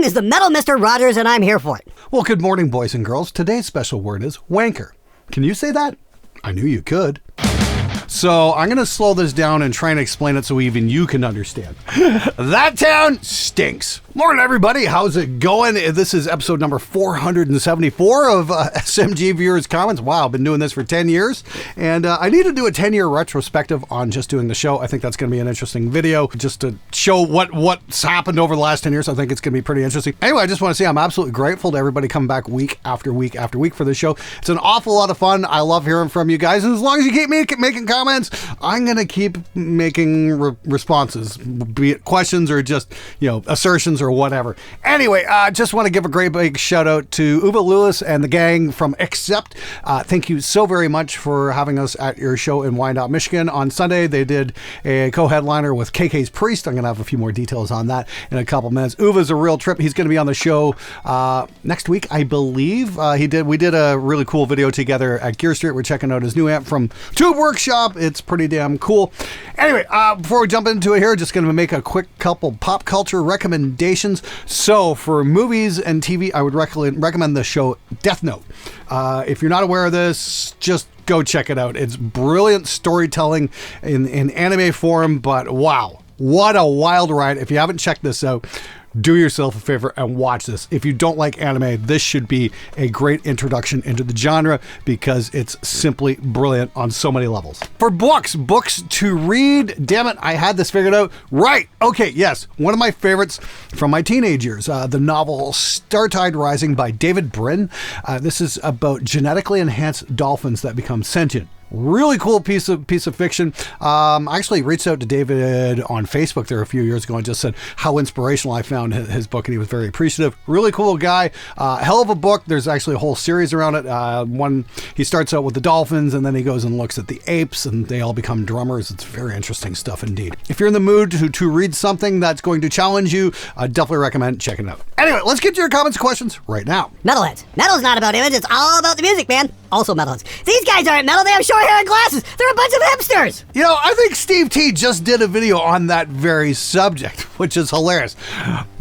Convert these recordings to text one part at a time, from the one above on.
is the Metal Mr. Rogers, and I'm here for it. Well, good morning, boys and girls. Today's special word is wanker. Can you say that? I knew you could. So I'm going to slow this down and try and explain it so even you can understand. That town stinks. Morning, everybody. How's it going? This is episode number 474 of SMG Viewers Comments. Wow, I've been doing this for 10 years. And I need to do a 10-year retrospective on just doing the show. I think that's going to be an interesting video just to show what's happened over the last 10 years. I think it's going to be pretty interesting. Anyway, I just want to say I'm absolutely grateful to everybody coming back week after week after week for this show. It's an awful lot of fun. I love hearing from you guys. And as long as you keep making comments, I'm going to keep making responses, be it questions or just, assertions or whatever. Anyway, just want to give a great big shout out to Uwe Lewis and the gang from Accept. Thank you so very much for having us at your show in Wyandotte, Michigan. On Sunday, they did a co-headliner with KK's Priest. I'm going to have a few more details on that in a couple minutes. Uwe's a real trip. He's going to be on the show next week, I believe. We did a really cool video together at Gear Street. We're checking out his new amp from Tube Workshop. It's pretty damn cool. Anyway, before we jump into it here, just going to make a quick couple pop culture recommendations. So for movies and TV, I would recommend the show Death Note. If you're not aware of this, just go check it out. It's brilliant storytelling in anime form, but wow, what a wild ride. If you haven't checked this out, do yourself a favor and watch this. If you don't like anime, this should be a great introduction into the genre because it's simply brilliant on so many levels. For books to read, damn it, I had this figured out. Right, okay, yes, one of my favorites from my teenage years, the novel Startide Rising by David Brin. This is about genetically enhanced dolphins that become sentient. Really cool piece of fiction. I actually reached out to David on Facebook there a few years ago and just said how inspirational I found his book, and he was very appreciative. Really cool guy. Hell of a book. There's actually a whole series around it. One, he starts out with the dolphins, and then he goes and looks at the apes, and they all become drummers. It's very interesting stuff indeed. If you're in the mood to read something that's going to challenge you, I definitely recommend checking it out. Anyway, let's get to your comments and questions right now. Metalheads. Metal's not about image, it's all about the music, man. Also metalheads. These guys aren't metal, they have short hair and glasses. They're a bunch of hipsters. I think Steve T just did a video on that very subject, which is hilarious.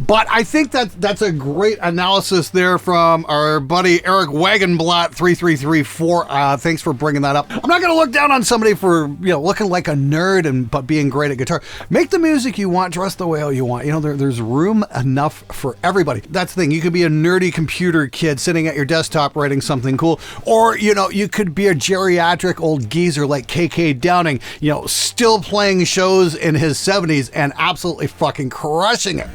But I think that's a great analysis there from our buddy Eric Wagenblatt 3334. Thanks for bringing that up. I'm not going to look down on somebody for looking like a nerd but being great at guitar. Make the music you want, dress the way you want. There's room enough for everybody. That's the thing. You could be a nerdy computer kid sitting at your desktop writing something cool, or you could be a geriatric old geezer like KK Downing, still playing shows in his 70s and absolutely fucking crushing it.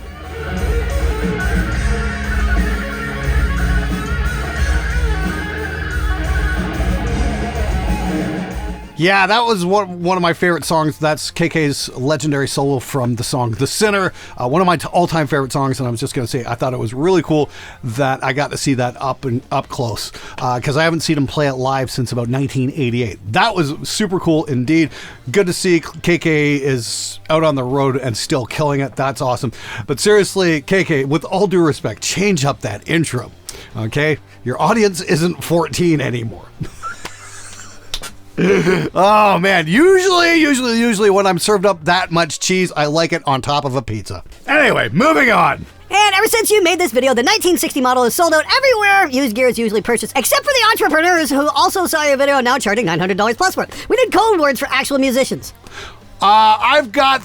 Yeah, that was one of my favorite songs. That's KK's legendary solo from the song The Sinner. One of my all-time favorite songs, and I was just going to say, I thought it was really cool that I got to see that up close, because I haven't seen him play it live since about 1988. That was super cool indeed. Good to see KK is out on the road and still killing it. That's awesome. But seriously, KK, with all due respect, change up that intro, okay? Your audience isn't 14 anymore. Oh man, usually when I'm served up that much cheese, I like it on top of a pizza. Anyway, moving on. And ever since you made this video, the 1960 model is sold out everywhere. Used gear is usually purchased, except for the entrepreneurs who also saw your video now charging $900 plus for it. We need code words for actual musicians. I've got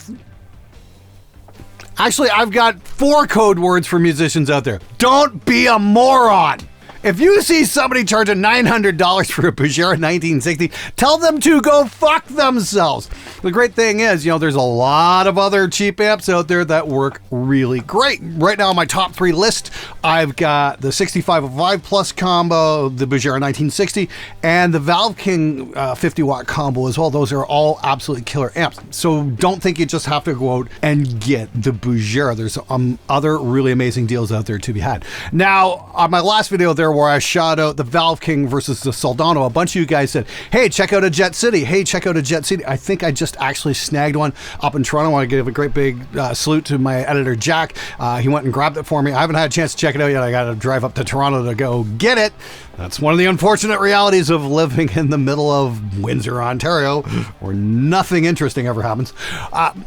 4 code words for musicians out there. Don't be a moron. If you see somebody charging $900 for a Bugera 1960, tell them to go fuck themselves. The great thing is, there's a lot of other cheap amps out there that work really great. Right now on my top 3 list, I've got the 6505 Plus combo, the Bugera 1960, and the Valve King 50 watt combo as well. Those are all absolutely killer amps. So don't think you just have to go out and get the Bugera. There's other really amazing deals out there to be had. Now, on my last video there where I shot out the Valve King versus the Soldano, a bunch of you guys said, hey, check out a Jet City. Hey, check out a Jet City. I think I just actually snagged one up in Toronto. I want to give a great big salute to my editor, Jack. He went and grabbed it for me. I haven't had a chance to check check it out yet. I got to drive up to Toronto to go get it. That's one of the unfortunate realities of living in the middle of Windsor, Ontario, where nothing interesting ever happens.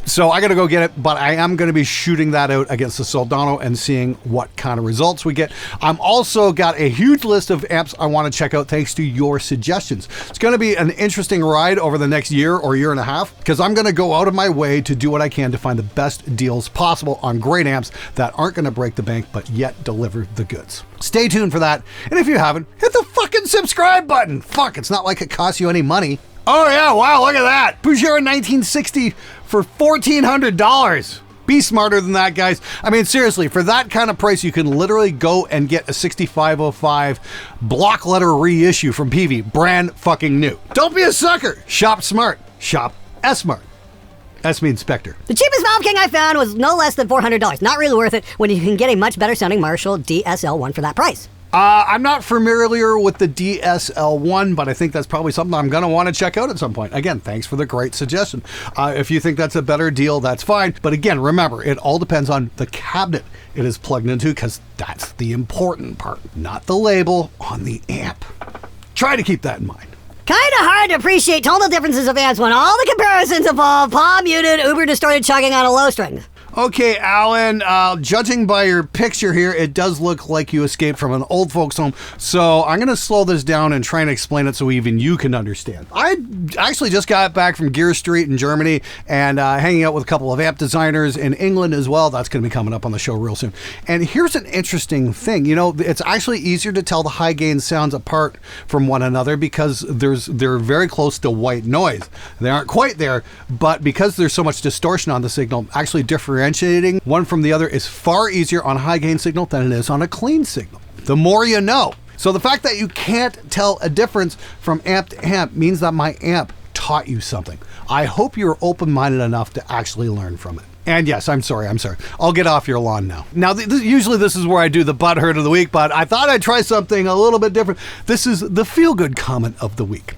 So I got to go get it, but I am going to be shooting that out against the Soldano and seeing what kind of results we get. I'm also got a huge list of amps I want to check out thanks to your suggestions. It's going to be an interesting ride over the next year or year and a half, because I'm going to go out of my way to do what I can to find the best deals possible on great amps that aren't going to break the bank, but yet deliver the goods. Stay tuned for that. And if you haven't, hit the fucking subscribe button. Fuck, it's not like it costs you any money. Oh yeah, wow, look at that. Peugeot 1960 for $1,400. Be smarter than that, guys. I mean, seriously, for that kind of price, you can literally go and get a 6505 block letter reissue from PV, brand fucking new. Don't be a sucker. Shop smart. Shop S-Mart. S means Spectre. The cheapest Valve King I found was no less than $400. Not really worth it when you can get a much better sounding Marshall DSL1 for that price. I'm not familiar with the DSL1, but I think that's probably something I'm going to want to check out at some point. Again, thanks for the great suggestion. If you think that's a better deal, that's fine. But again, remember, it all depends on the cabinet it is plugged into, because that's the important part, not the label on the amp. Try to keep that in mind. Kind of hard to appreciate tonal differences of amps when all the comparisons involve palm muted, uber distorted chugging on a low string. Okay, Alan, judging by your picture here, it does look like you escaped from an old folks home, so I'm going to slow this down and try and explain it so even you can understand. I actually just got back from Gear Street in Germany and hanging out with a couple of amp designers in England as well. That's going to be coming up on the show real soon. And here's an interesting thing. You know, it's actually easier to tell the high gain sounds apart from one another because they're very close to white noise. They aren't quite there, but because there's so much distortion on the signal, actually differentiating one from the other is far easier on a high gain signal than it is on a clean signal. The more you know. So the fact that you can't tell a difference from amp to amp means that my amp taught you something. I hope you're open-minded enough to actually learn from it. And yes, I'm sorry. I'll get off your lawn now. Now, usually this is where I do the butthurt of the week, but I thought I'd try something a little bit different. This is the feel-good comment of the week.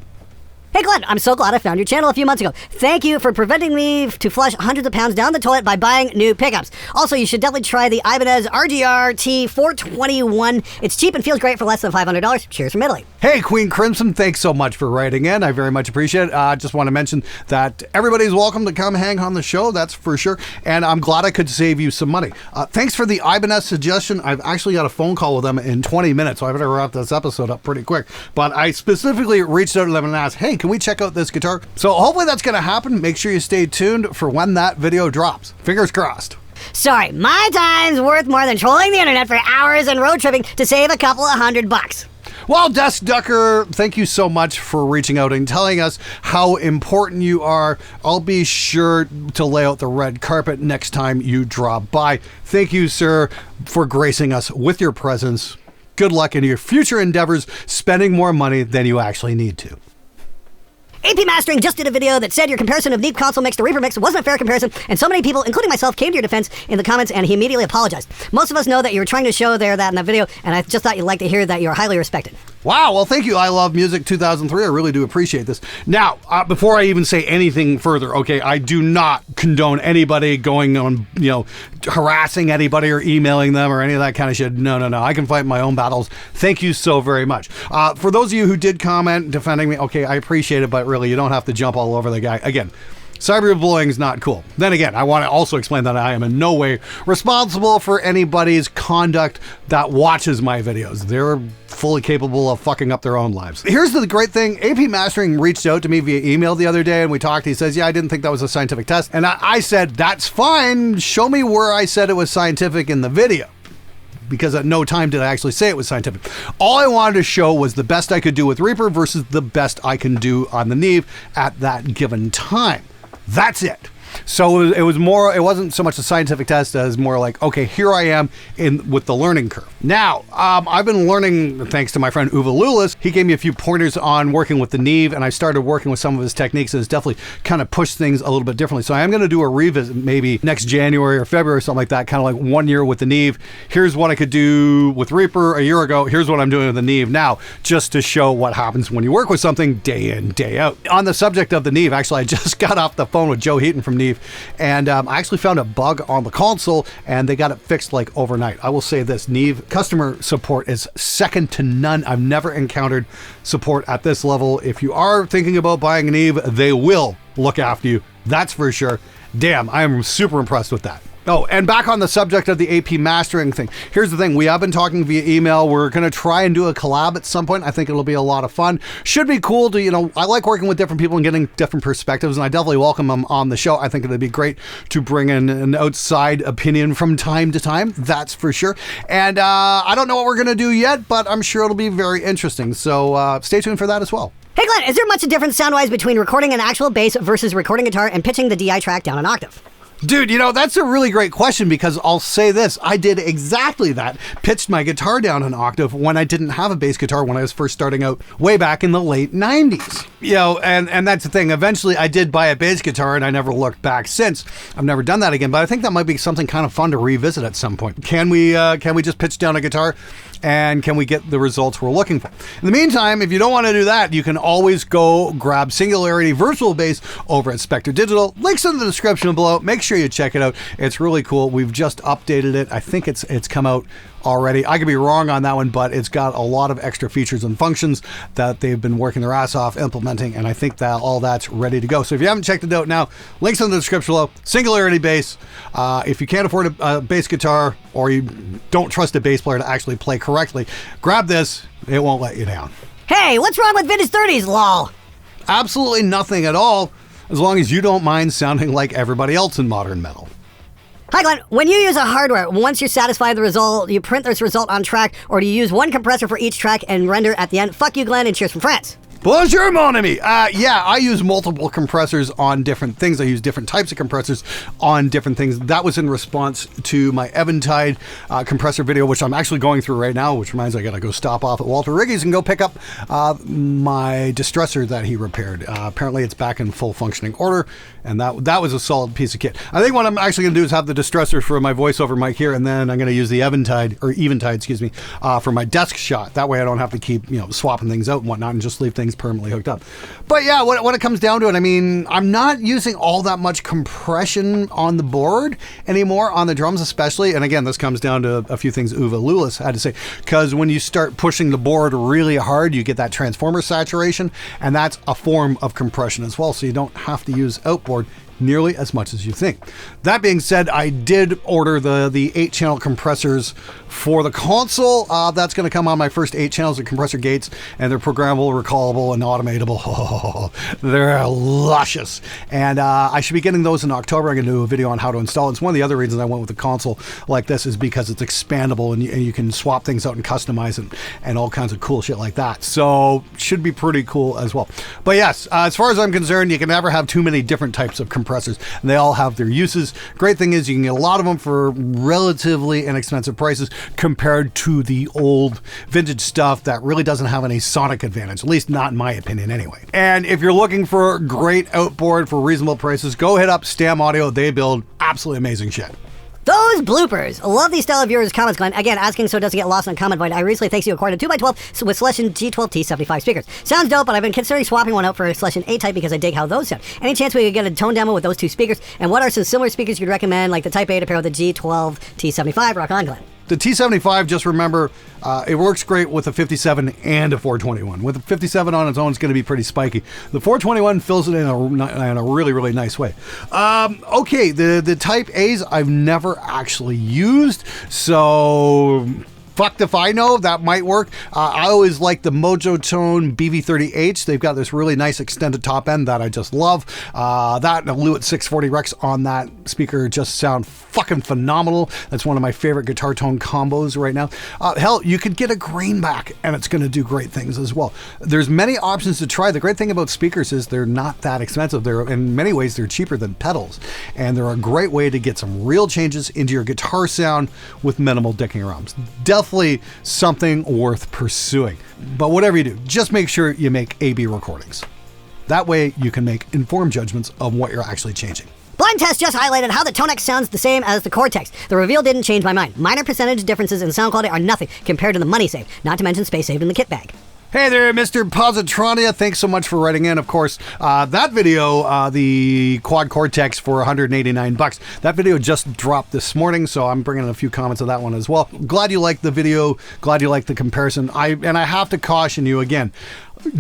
Hey Glenn, I'm so glad I found your channel a few months ago. Thank you for preventing me to flush hundreds of pounds down the toilet by buying new pickups. Also, you should definitely try the Ibanez RGR T421. It's cheap and feels great for less than $500. Cheers from Italy. Hey, Queen Crimson, thanks so much for writing in. I very much appreciate it. I just want to mention that everybody's welcome to come hang on the show, that's for sure. And I'm glad I could save you some money. Thanks for the Ibanez suggestion. I've actually got a phone call with them in 20 minutes, so I better wrap this episode up pretty quick. But I specifically reached out to them and asked, hey, can we check out this guitar? So hopefully that's going to happen. Make sure you stay tuned for when that video drops. Fingers crossed. Sorry, my time's worth more than trolling the internet for hours and road tripping to save a couple of $100. Well, Desk Ducker, thank you so much for reaching out and telling us how important you are. I'll be sure to lay out the red carpet next time you drop by. Thank you, sir, for gracing us with your presence. Good luck in your future endeavors, spending more money than you actually need to. AP Mastering just did a video that said your comparison of Neep console mix to Reaper mix wasn't a fair comparison, and so many people, including myself, came to your defense in the comments, and he immediately apologized. Most of us know that you were trying to show that in that video, and I just thought you'd like to hear that you're highly respected. Wow, well, thank you. I Love Music 2003. I really do appreciate this. Now, before I even say anything further, okay, I do not condone anybody going on, harassing anybody or emailing them or any of that kind of shit. No. I can fight my own battles. Thank you so very much. For those of you who did comment defending me, okay, I appreciate it, but really, you don't have to jump all over the guy. Again, cyberbullying is not cool. Then again, I want to also explain that I am in no way responsible for anybody's conduct that watches my videos. They're fully capable of fucking up their own lives. Here's the great thing. AP Mastering reached out to me via email the other day and we talked. He says, yeah, I didn't think that was a scientific test. And I said, that's fine. Show me where I said it was scientific in the video. Because at no time did I actually say it was scientific. All I wanted to show was the best I could do with Reaper versus the best I can do on the Neve at that given time. That's it. So it wasn't so much a scientific test as more like, okay, here I am with the learning curve. Now, I've been learning thanks to my friend Uwe Lulis. He gave me a few pointers on working with the Neve, and I started working with some of his techniques, and it's definitely kind of pushed things a little bit differently. So I am going to do a revisit maybe next January or February or something like that, kind of like 1 year with the Neve. Here's what I could do with Reaper a year ago. Here's what I'm doing with the Neve now, just to show what happens when you work with something day in, day out. On the subject of the Neve, actually, I just got off the phone with Joe Heaton from Neve Neve, and I actually found a bug on the console, and they got it fixed like overnight. I will say this, Neve customer support is second to none. I've never encountered support at this level. If you are thinking about buying a Neve, they will look after you. That's for sure. Damn, I am super impressed with that. Oh, and back on the subject of the AP mastering thing. Here's the thing. We have been talking via email. We're going to try and do a collab at some point. I think it'll be a lot of fun. Should be cool to, I like working with different people and getting different perspectives, and I definitely welcome them on the show. I think it'd be great to bring in an outside opinion from time to time. That's for sure. And I don't know what we're going to do yet, but I'm sure it'll be very interesting. So stay tuned for that as well. Hey Glenn, is there much difference sound-wise between recording an actual bass versus recording guitar and pitching the DI track down an octave? Dude, that's a really great question, because I'll say this. I did exactly that. Pitched my guitar down an octave when I didn't have a bass guitar when I was first starting out way back in the late 90s. And that's the thing. Eventually, I did buy a bass guitar, and I never looked back since. I've never done that again, but I think that might be something kind of fun to revisit at some point. Can we just pitch down a guitar? And can we get the results we're looking for? In the meantime, if you don't want to do that, you can always go grab Singularity Virtual Bass over at Spectre Digital. Links in the description below. Make sure you check it out. It's really cool. We've just updated it. I think it's come out already. I could be wrong on that one, but it's got a lot of extra features and functions that they've been working their ass off implementing, and I think that all that's ready to go. So if you haven't checked it out now, links in the description below. Singularity Bass. If you can't afford a bass guitar, or you don't trust a bass player to actually play correctly, grab this. It won't let you down. Hey, what's wrong with vintage 30s, lol? Absolutely nothing at all, as long as you don't mind sounding like everybody else in modern metal. Hi Glenn, when you use a hardware, once you're satisfied with the result, you print this result on track, or do you use one compressor for each track and render at the end? Fuck you, Glenn, and cheers from France. Bonjour, mon ami. Yeah, I use multiple compressors on different things. I use different types of compressors on different things. That was in response to my Eventide compressor video, which I'm actually going through right now, which reminds me I gotta go stop off at Walter Riggy's and go pick up my distressor that he repaired. Apparently it's back in full functioning order, and that was a solid piece of kit. I think what I'm actually gonna do is have the distressor for my voiceover mic here, and then I'm gonna use the Eventide, for my desk shot. That way I don't have to keep, swapping things out and whatnot, and just leave things permanently hooked up. But yeah, when it comes down to it, I mean, I'm not using all that much compression on the board anymore, on the drums especially. And again, this comes down to a few things Uwe Lewis had to say, because when you start pushing the board really hard, you get that transformer saturation, and that's a form of compression as well. So you don't have to use outboard nearly as much as you think. That being said, I did order the 8-channel compressors for the console. That's going to come on my first 8 channels of compressor gates, and they're programmable, recallable, and automatable. Oh, they're luscious. And I should be getting those in October. I'm going to do a video on how to install it. It's one of the other reasons I went with a console like this, is because it's expandable, and you can swap things out and customize it and all kinds of cool shit like that. So should be pretty cool as well. But yes, as far as I'm concerned, you can never have too many different types of compressors. And they all have their uses. Great thing is you can get a lot of them for relatively inexpensive prices compared to the old vintage stuff that really doesn't have any sonic advantage, at least not in my opinion anyway. And if you're looking for great outboard for reasonable prices, go hit up Stam Audio. They build absolutely amazing shit. Those bloopers. Love these style of viewers' comments, Glenn. Again, asking so it doesn't get lost in comment void. I recently thanks you acquired a 2x12 with Selection G12T75 speakers. Sounds dope, but I've been considering swapping one out for a Selection A-Type because I dig how those sound. Any chance we could get a tone demo with those two speakers? And what are some similar speakers you'd recommend, like the Type A to pair with the G12T75? Rock on, Glenn. The T75, just remember, it works great with a 57 and a 421. With a 57 on its own, it's going to be pretty spiky. The 421 fills it in a really, really nice way. Okay, the Type A's I've never actually used, so fucked if I know. That might work. I always like the Mojo Tone BV30H. They've got this really nice extended top end that I just love. That and a Lewitt 640 Rex on that speaker just sound fucking phenomenal. That's one of my favorite guitar tone combos right now. Hell, you could get a greenback and it's going to do great things as well. There's many options to try. The great thing about speakers is they're not that expensive. They're, in many ways, they're cheaper than pedals, and they're a great way to get some real changes into your guitar sound with minimal dicking around. Definitely something worth pursuing. But whatever you do, just make sure you make A/B recordings. That way you can make informed judgments of what you're actually changing. Blind Test just highlighted how the Tonex sounds the same as the Cortex. The reveal didn't change my mind. Minor percentage differences in sound quality are nothing compared to the money saved, not to mention space saved in the kit bag. Hey there, Mr. Positronia. Thanks so much for writing in. Of course, that video, the Quad Cortex for $189, that video just dropped this morning, so I'm bringing in a few comments of that one as well. Glad you liked the video. Glad you liked the comparison. I have to caution you again.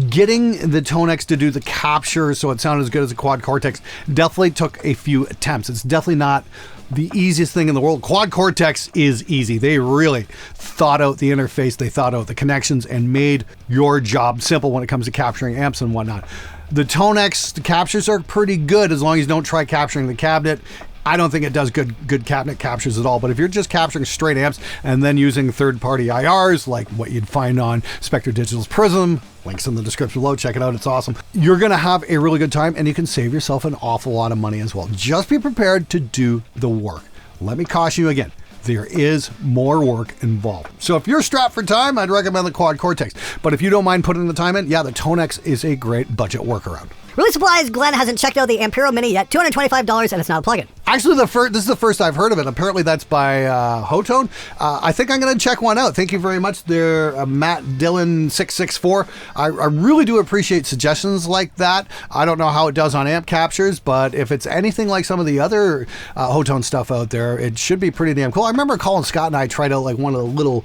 Getting the Tonex to do the capture so it sounded as good as the Quad Cortex definitely took a few attempts. It's definitely not the easiest thing in the world. Quad Cortex is easy. They really thought out the interface, they thought out the connections, and made your job simple when it comes to capturing amps and whatnot. The Tonex, the captures are pretty good as long as you don't try capturing the cabinet. I don't think it does good cabinet captures at all, but if you're just capturing straight amps and then using third-party IRs like what you'd find on Spectre Digital's Prism, links in the description below, check it out, it's awesome. You're gonna have a really good time and you can save yourself an awful lot of money as well. Just be prepared to do the work. Let me caution you again. There is more work involved. So if you're strapped for time, I'd recommend the Quad Cortex. But if you don't mind putting the time in, yeah, the Tonex is a great budget workaround. Release supplies. Glenn hasn't checked out the Airo Mini yet. $225, and it's not a plugin. Actually, this is the first I've heard of it. Apparently, that's by Hotone. I think I'm going to check one out. Thank you very much there, Matt Dillon 664. I really do appreciate suggestions like that. I don't know how it does on amp captures, but if it's anything like some of the other Hotone stuff out there, it should be pretty damn cool. I remember Colin Scott and I tried out like one of the little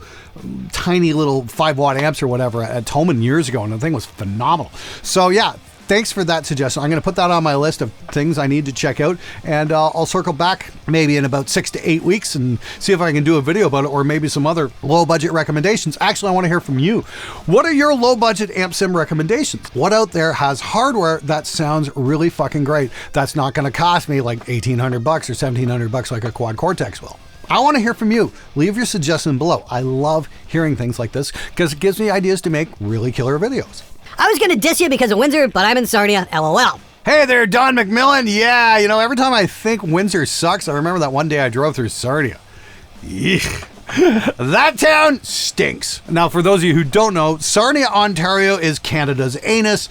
tiny little 5-watt amps or whatever at Thomann years ago, and the thing was phenomenal. So yeah. Thanks for that suggestion. I'm going to put that on my list of things I need to check out, and I'll circle back maybe in about 6 to 8 weeks and see if I can do a video about it, or maybe some other low-budget recommendations. Actually, I want to hear from you. What are your low-budget amp sim recommendations? What out there has hardware that sounds really fucking great that's not going to cost me like $1,800 or $1,700 like a Quad Cortex will? I want to hear from you. Leave your suggestion below. I love hearing things like this because it gives me ideas to make really killer videos. I was going to diss you because of Windsor, but I'm in Sarnia, LOL. Hey there, Don McMillan. Yeah, you know, every time I think Windsor sucks, I remember that one day I drove through Sarnia. Yeesh. That town stinks. Now, for those of you who don't know, Sarnia, Ontario is Canada's anus.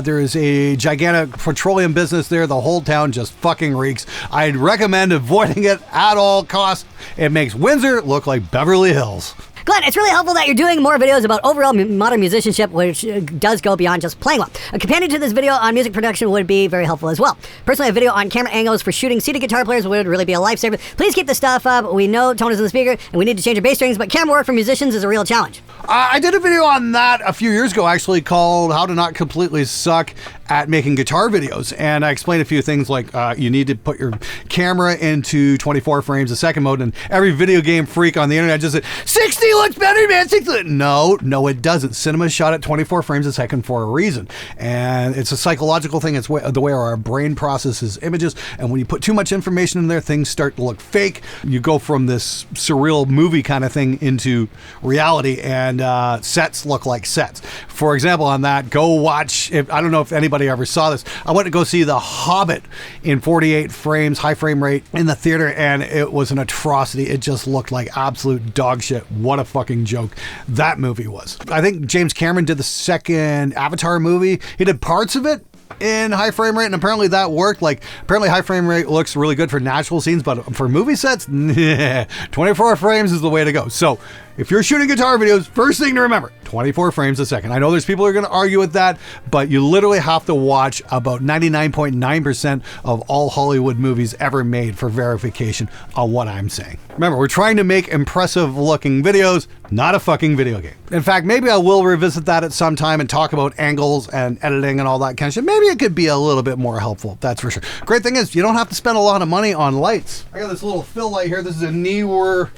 There is a gigantic petroleum business there. The whole town just fucking reeks. I'd recommend avoiding it at all costs. It makes Windsor look like Beverly Hills. Glenn, it's really helpful that you're doing more videos about overall modern musicianship, which does go beyond just playing well. A companion to this video on music production would be very helpful as well. Personally, a video on camera angles for shooting seated guitar players would really be a lifesaver. Please keep this stuff up. We know tone is in the speaker, and we need to change our bass strings, but camera work for musicians is a real challenge. I did a video on that a few years ago, actually, called How to Not Completely Suck at Making Guitar Videos. And I explained a few things like you need to put your camera into 24 frames a second mode, and every video game freak on the internet just said, 60 looks better, man, 60. No, it doesn't. Cinema shot at 24 frames a second for a reason. And it's a psychological thing. It's the way our brain processes images. And when you put too much information in there, things start to look fake. You go from this surreal movie kind of thing into reality, and sets look like sets. For example, on that, go watch, I don't know if anybody ever saw this, I went to go see The Hobbit in 48 frames, high frame rate in the theater, and it was an atrocity. It just looked like absolute dog shit. What a fucking joke that movie was. I think James Cameron did the second Avatar movie. He did parts of it in high frame rate, and apparently that worked. Like, apparently high frame rate looks really good for natural scenes, but for movie sets, 24 frames is the way to go. So if you're shooting guitar videos, first thing to remember, 24 frames a second. I know there's people who are going to argue with that, but you literally have to watch about 99.9% of all Hollywood movies ever made for verification on what I'm saying. Remember, we're trying to make impressive looking videos, not a fucking video game. In fact, maybe I will revisit that at some time and talk about angles and editing and all that kind of shit. Maybe it could be a little bit more helpful, that's for sure. Great thing is, you don't have to spend a lot of money on lights. I got this little fill light here. This is a Neewer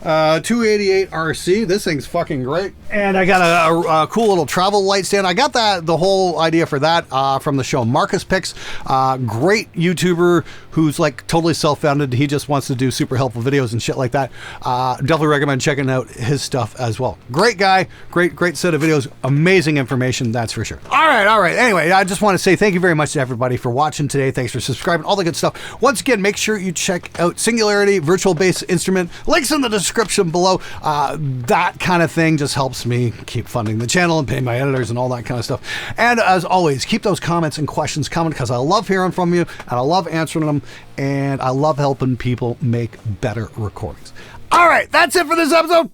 288 RC. This thing's fucking great. And I got a cool little travel light stand. I got the whole idea for that from the show Marcus Picks. Great YouTuber who's like totally self-founded. He just wants to do super helpful videos and shit like that. Definitely recommend checking out his stuff as well. Great guy, great set of videos, amazing information, that's for sure. All right. Anyway, I just want to say thank you very much to everybody for watching today. Thanks for subscribing, all the good stuff. Once again, make sure you check out Singularity virtual bass instrument. Links in the description below. That kind of thing just helps me keep funding the channel and paying my editors and all that kind of stuff. And as always, keep those comments and questions coming because I love hearing from you and I love answering them and I love helping people make better recordings. All right, that's it for this episode.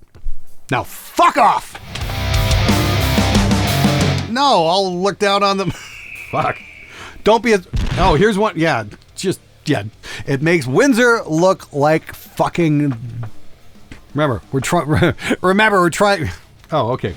Now fuck off. no, I'll look down on them. Fuck. Don't be a... Oh, here's one. Yeah, just... Yeah. It makes Windsor look like fucking... Remember, we're trying... Oh, okay.